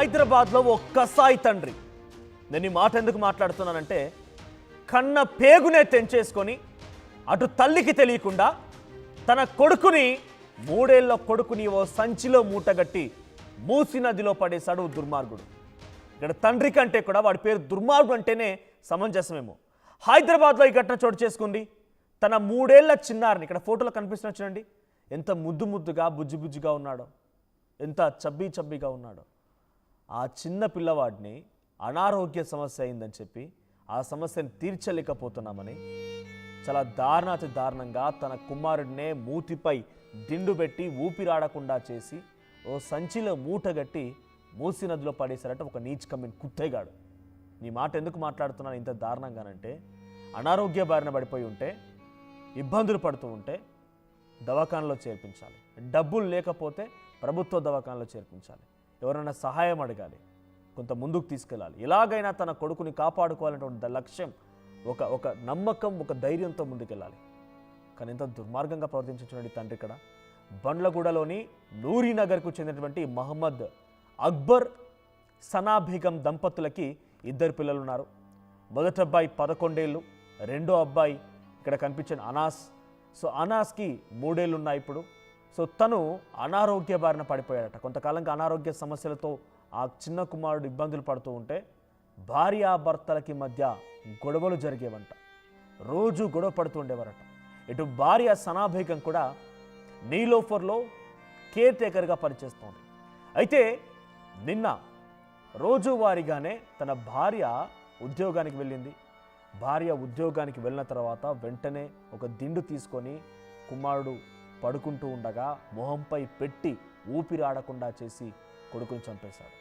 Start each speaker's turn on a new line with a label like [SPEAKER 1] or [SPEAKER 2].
[SPEAKER 1] హైదరాబాద్లో ఒక్క సాయి తండ్రి. నేను ఈ మాట ఎందుకు మాట్లాడుతున్నానంటే, కన్న పేగునే తెంచేసుకొని అటు తల్లికి తెలియకుండా తన కొడుకుని, 3 ఏళ్ల కొడుకుని ఓ సంచిలో మూటగట్టి మూసి నదిలో పడేశాడు దుర్మార్గుడు. ఇక్కడ తండ్రి కంటే కూడా వాడి పేరు దుర్మార్గుడు అంటేనే సమంజసమేమో. హైదరాబాద్లో ఈ ఘటన చోటు చేసుకుంది. తన 3 ఏళ్ల చిన్నారిని, ఇక్కడ ఫోటోలో కనిపిస్తున్నా చూడండి, ఎంత ముద్దు ముద్దుగా బుజ్జి బుజ్జిగా ఉన్నాడో, ఎంత చబ్బీ చబ్బీగా ఉన్నాడో. ఆ చిన్న పిల్లవాడిని అనారోగ్య సమస్య అయిందని చెప్పి ఆ సమస్యను తీర్చలేకపోతున్నామని చాలా దారుణాతి దారుణంగా తన కుమారుడినే మూతిపై దిండు పెట్టి ఊపిరాడకుండా చేసి ఓ సంచిలో మూటగట్టి మూసి నదిలో పడేశారట ఒక నీచ్ కమ్మిన కుత్తేగాడు. నీ మాట ఎందుకు మాట్లాడుతున్నాను ఇంత దారుణంగానంటే, అనారోగ్య బారిన పడిపోయి ఉంటే, ఇబ్బందులు పడుతూ ఉంటే దవాఖానలో చేర్పించాలి. డబ్బులు లేకపోతే ప్రభుత్వ దవాఖానలో చేర్పించాలి. ఎవరైనా సహాయం అడగాలి, కొంత ముందుకు తీసుకెళ్ళాలి. ఎలాగైనా తన కొడుకుని కాపాడుకోవాలనేటువంటి లక్ష్యం, ఒక నమ్మకం, ఒక ధైర్యంతో ముందుకెళ్ళాలి. కానీ ఎంత దుర్మార్గంగా ప్రవర్తించినటువంటి తండ్రి ఇక్కడ బండ్లగూడలోని నూరీనగర్కు చెందినటువంటి మహమ్మద్ అక్బర్ సనా బేగం దంపతులకి 2 పిల్లలు ఉన్నారు. మొదటి అబ్బాయి 11 ఏళ్ళు, రెండో అబ్బాయి ఇక్కడ కనిపించిన అనాస్. సో అనాస్కి 3 ఏళ్ళు ఉన్నాయి ఇప్పుడు. సో తను అనారోగ్య బారిన పడిపోయాడట. కొంతకాలంగా అనారోగ్య సమస్యలతో ఆ చిన్న కుమారుడు ఇబ్బందులు పడుతూ ఉంటే భార్యాభర్తలకి మధ్య గొడవలు జరిగేవంట. రోజు గొడవ పడుతూ ఉండేవారట. ఇటు భార్య సనా బేగం కూడా నీలోఫర్లో కేర్ టేకర్గా పనిచేస్తోంది. అయితే నిన్న రోజువారీగానే తన భార్య ఉద్యోగానికి వెళ్ళింది. భార్య ఉద్యోగానికి వెళ్ళిన తర్వాత వెంటనే ఒక దిండు తీసుకొని కుమారుడు పడుకుంటూ ఉండగా మొహంపై పెట్టి ఊపిరాడకుండా చేసి కొడుకుని చంపేశాడు.